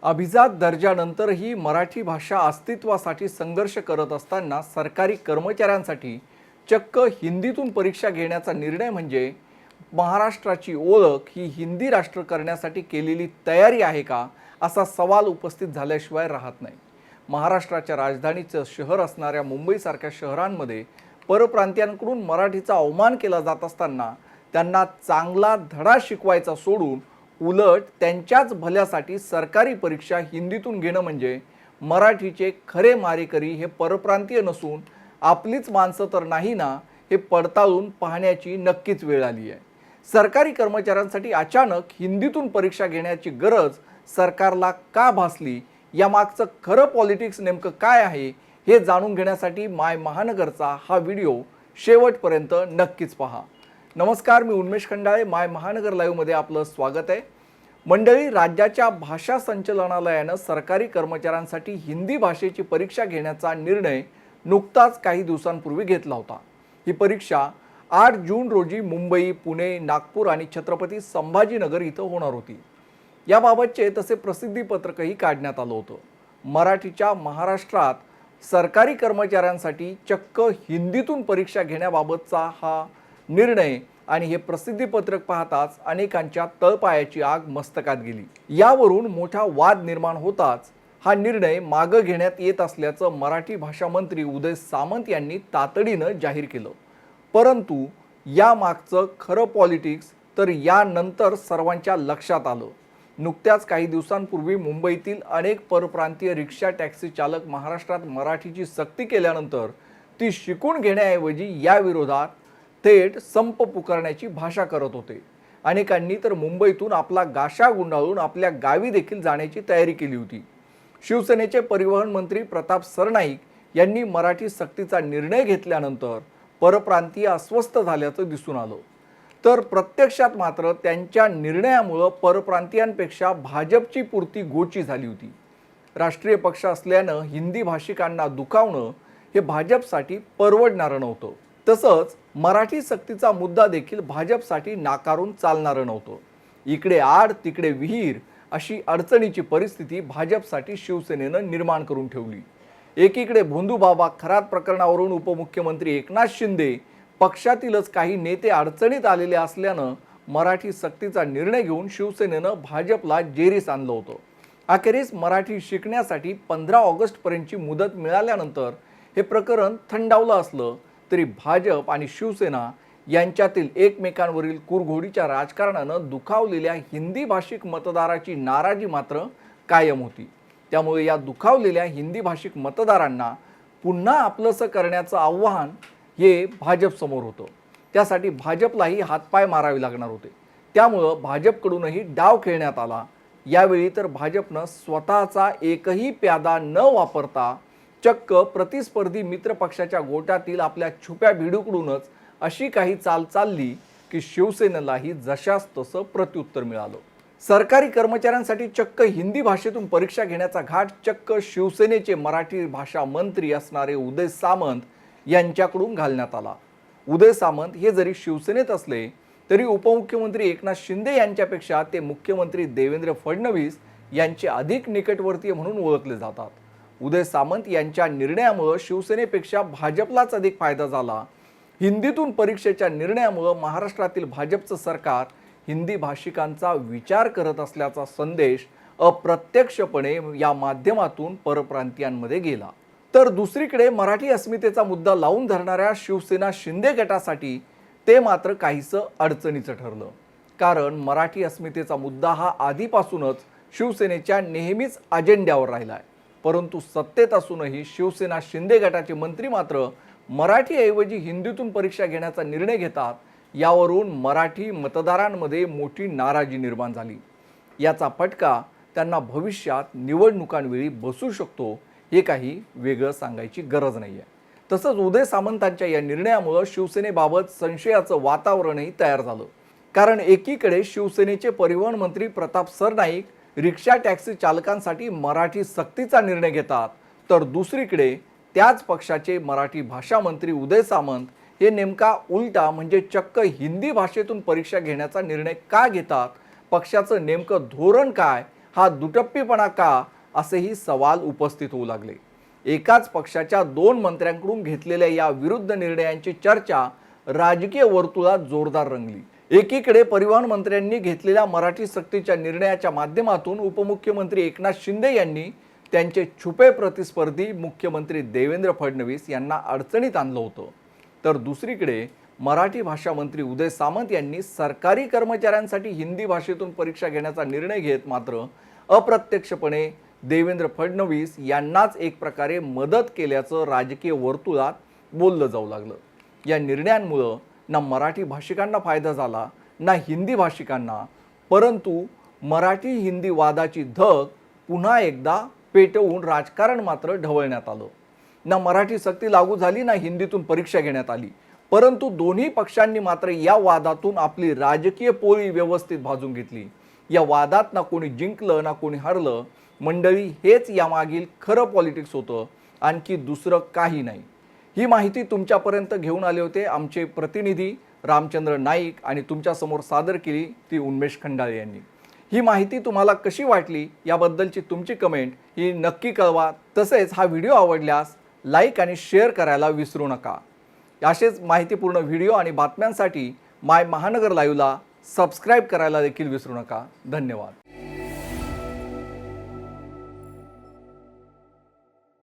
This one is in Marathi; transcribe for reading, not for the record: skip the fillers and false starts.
अभिजात दर्जानंतरही मराठी भाषा अस्तित्वासाठी संघर्ष करत असताना सरकारी कर्मचाऱ्यांसाठी चक्क हिंदीतून परीक्षा घेण्याचा निर्णय म्हणजे महाराष्ट्राची ओळख ही हिंदी राष्ट्र करण्यासाठी केलेली तयारी आहे का, असा सवाल उपस्थित झाल्याशिवाय राहत नाही। महाराष्ट्राच्या राजधानीचं शहर असणाऱ्या मुंबईसारख्या शहरांमध्ये परप्रांतीयांकडून मराठीचा अवमान केला जात असताना त्यांना चांगला धडा शिकवायचा सोडून उलट त्यांच्याच भल्यासाठी सरकारी परीक्षा हिंदीतून घेणं म्हणजे मराठीचे खरे मारेकरी हे परप्रांतीय नसून आपलीच माणसं तर नाही ना, हे पडताळून पाहण्याची नक्कीच वेळ आली आहे। सरकारी कर्मचाऱ्यांसाठी अचानक हिंदीतून परीक्षा घेण्याची गरज सरकारला का भासली, यामागचं खरं पॉलिटिक्स नेमकं काय आहे हे जाणून घेण्यासाठी माय महानगरचा हा व्हिडिओ शेवटपर्यंत नक्कीच पहा। नमस्कार, मी उन्मेष खंडाळे, माय महानगर लाईव्हमध्ये आपलं स्वागत आहे। मंडळी, राज्याच्या भाषा संचालनालयानं सरकारी कर्मचाऱ्यांसाठी हिंदी भाषेची परीक्षा घेण्याचा निर्णय नुकताच काही दिवसांपूर्वी घेतला होता। ही परीक्षा 8 जून रोजी मुंबई, पुणे, नागपूर आणि छत्रपती संभाजीनगर इथं होणार होती। याबाबतचे तसे प्रसिद्धीपत्रकही काढण्यात आलं होतं। मराठीच्या महाराष्ट्रात सरकारी कर्मचाऱ्यांसाठी चक्क हिंदीतून परीक्षा घेण्याबाबतचा हा निर्णय आणि हे प्रसिद्धीपत्रक पाहताच अनेकांच्या तळपायाची आग मस्तकात गेली। यावरून मोठा वाद निर्माण होताच हा निर्णय मागे घेण्यात येत असल्याचं मराठी भाषा मंत्री उदय सामंत यांनी तातडीनं जाहीर केलं। परंतु या मागचं खरं पॉलिटिक्स तर यानंतर सर्वांच्या लक्षात आलं। नुकत्याच काही दिवसांपूर्वी मुंबईतील अनेक परप्रांतीय रिक्षा टॅक्सी चालक महाराष्ट्रात मराठीची सक्ती केल्यानंतर ती शिकून घेण्याऐवजी या विरोधात थेट संप पुकारण्याची भाषा करत होते। अनेकांनी तर मुंबईतून आपला गाशा गुंडाळून आपल्या गावी देखील जाण्याची तयारी केली होती। शिवसेनेचे परिवहन मंत्री प्रताप सरनाईक यांनी मराठी सक्तीचा निर्णय घेतल्यानंतर परप्रांतीय अस्वस्थ झाल्याचं दिसून आलं, तर प्रत्यक्षात मात्र त्यांच्या निर्णयामुळे परप्रांतीयांपेक्षा भाजपची पुरती गोची झाली होती। राष्ट्रीय पक्ष असल्यानं हिंदी भाषिकांना दुखावणं हे भाजपसाठी परवडणारं नव्हतं। तसंच मराठी सक्तीचा मुद्दा देखील भाजपसाठी नाकारून चालणारं नव्हतं। इकडे आड तिकडे विहीर अशी अडचणीची परिस्थिती भाजपसाठी शिवसेनेनं निर्माण करून ठेवली। एकीकडे भोंदूबाबा खरात प्रकरणावरून उपमुख्यमंत्री एकनाथ शिंदे पक्षातीलच काही नेते अडचणीत आलेले असल्यानं मराठी सक्तीचा निर्णय घेऊन शिवसेनेनं भाजपला जेरीस आणलं होतं। अखेरीस मराठी शिकण्यासाठी 15 ऑगस्टपर्यंतची मुदत मिळाल्यानंतर हे प्रकरण थंडावलं असलं तरी भाजप आणि शिवसेना यांच्यातील एकमेकांवरील कुरघोडीच्या राजकारणानं दुखावलेल्या हिंदी भाषिक मतदाराची नाराजी मात्र कायम होती। त्यामुळे या दुखावलेल्या हिंदी भाषिक मतदारांना पुन्हा आपलंसं करण्याचं आव्हान हे भाजपसमोर होतं। त्यासाठी भाजपलाही हातपाय मारावे लागणार होते। त्यामुळं भाजपकडूनही डाव खेळण्यात आला। यावेळी तर भाजपनं स्वतःचा एकही प्यादा न वापरता चक्क प्रतिस्पर्धी मित्रपक्षाच्या गोटातील आपल्या छुप्या भिडूकडूनच अशी काही चाल चालली की शिवसेनेलाही जशास तसं प्रत्युत्तर मिळालं। सरकारी कर्मचाऱ्यांसाठी चक्क हिंदी भाषेतून परीक्षा घेण्याचा घाट चक्क शिवसेनेचे मराठी भाषा मंत्री असणारे उदय सामंत यांच्याकडून घालण्यात आला। उदय सामंत हे जरी शिवसेनेत असले तरी उपमुख्यमंत्री एकनाथ शिंदे यांच्यापेक्षा ते मुख्यमंत्री देवेंद्र फडणवीस यांचे अधिक निकटवर्तीय म्हणून ओळखले जातात। उदय सामंत यांच्या निर्णयामुळे शिवसेनेपेक्षा भाजपलाच अधिक फायदा झाला। हिंदीतून परीक्षेच्या निर्णयामुळे महाराष्ट्रातील भाजपचं सरकार हिंदी भाषिकांचा विचार करत असल्याचा संदेश अप्रत्यक्षपणे या माध्यमातून परप्रांतीयांमध्ये गेला। तर दुसरीकडे मराठी अस्मितेचा मुद्दा लावून धरणाऱ्या शिवसेना शिंदे गटासाठी ते मात्र काहीसं अडचणीचं ठरलं। कारण मराठी अस्मितेचा मुद्दा हा आधीपासूनच शिवसेनेच्या नेहमीच अजेंड्यावर राहिला आहे। परंतु सत्तेत असूनही शिवसेना शिंदे गटाचे मंत्री मात्र मराठीऐवजी हिंदीतून परीक्षा घेण्याचा निर्णय घेतात। यावरून मराठी मतदारांमध्ये मोठी नाराजी निर्माण झाली। याचा फटका त्यांना भविष्यात निवडणुकांवेळी बसू शकतो, हे काही वेगळं सांगायची गरज नाही आहे। तसंच उदय सामंतांच्या या निर्णयामुळे शिवसेनेबाबत संशयाचं वातावरणही तयार झालं। कारण एकीकडे शिवसेनेचे परिवहन मंत्री प्रताप सरनाईक रिक्षा टॅक्सी चालकांसाठी मराठी सक्तीचा निर्णय घेतात, तर दुसरीकडे त्याच पक्षाचे मराठी भाषा मंत्री उदय सामंत हे नेमका उलटा म्हणजे चक्क हिंदी भाषेतून परीक्षा घेण्याचा निर्णय का घेतात, पक्षाचं नेमकं धोरण काय, हा दुटप्पीपणा का, असेही सवाल उपस्थित होऊ लागले. एकाच पक्षाच्या 2 मंत्र्यांकडून घेतलेल्या या विरुद्ध निर्णयांची चर्चा राजकीय वर्तुळात जोरदार रंगली. एकीकडे परिवहन मंत्र्यांनी घेतलेल्या मराठी सक्तीच्या निर्णयाच्या माध्यमातून उपमुख्यमंत्री एकनाथ शिंदे यांनी त्यांचे छुपे प्रतिस्पर्धी मुख्यमंत्री देवेंद्र फडणवीस यांना अडचणीत आणलं होतं, तर दुसरीकडे मराठी भाषा मंत्री उदय सामंत यांनी सरकारी कर्मचाऱ्यांसाठी हिंदी भाषेतून परीक्षा घेण्याचा निर्णय घेत मात्र अप्रत्यक्षपणे देवेंद्र फडणवीस यांनाच एक प्रकारे मदत केल्याचं राजकीय वर्तुळात बोललं जाऊ लागलं. या निर्णयांमुळं ना मराठी भाषिकांना फायदा झाला ना हिंदी भाषिकांना, परंतु मराठी हिंदी वादाची धग पुन्हा एकदा पेटवून राजकारण मात्र ढवळण्यात आलं. ना मराठी सक्ती लागू झाली ना हिंदीतून परीक्षा घेण्यात आली, परंतु दोन्ही पक्षांनी मात्र या वादातून आपली राजकीय पोळी व्यवस्थित भाजून घेतली. या वादात ना कोणी जिंकलं ना कोणी हरलं. मंडळी, हेच यामागील खरं पॉलिटिक्स होतं, आणखी दुसरं काही नाही. ही माहिती तुमच्यापर्यंत घेऊन आले होते आमचे प्रतिनिधी रामचंद्र नाईक आणि तुमच्यासमोर सादर केली ती उन्मेष खंडाळे यांनी. ही माहिती तुम्हाला कशी वाटली याबद्दलची तुमची कमेंट ही नक्की कळवा. तसेच हा व्हिडिओ आवडल्यास लाईक आणि शेअर करायला विसरू नका. असेच माहितीपूर्ण व्हिडिओ आणि बातम्यांसाठी माय महानगर लाईव्हला सबस्क्राईब करायला देखील विसरू नका. धन्यवाद.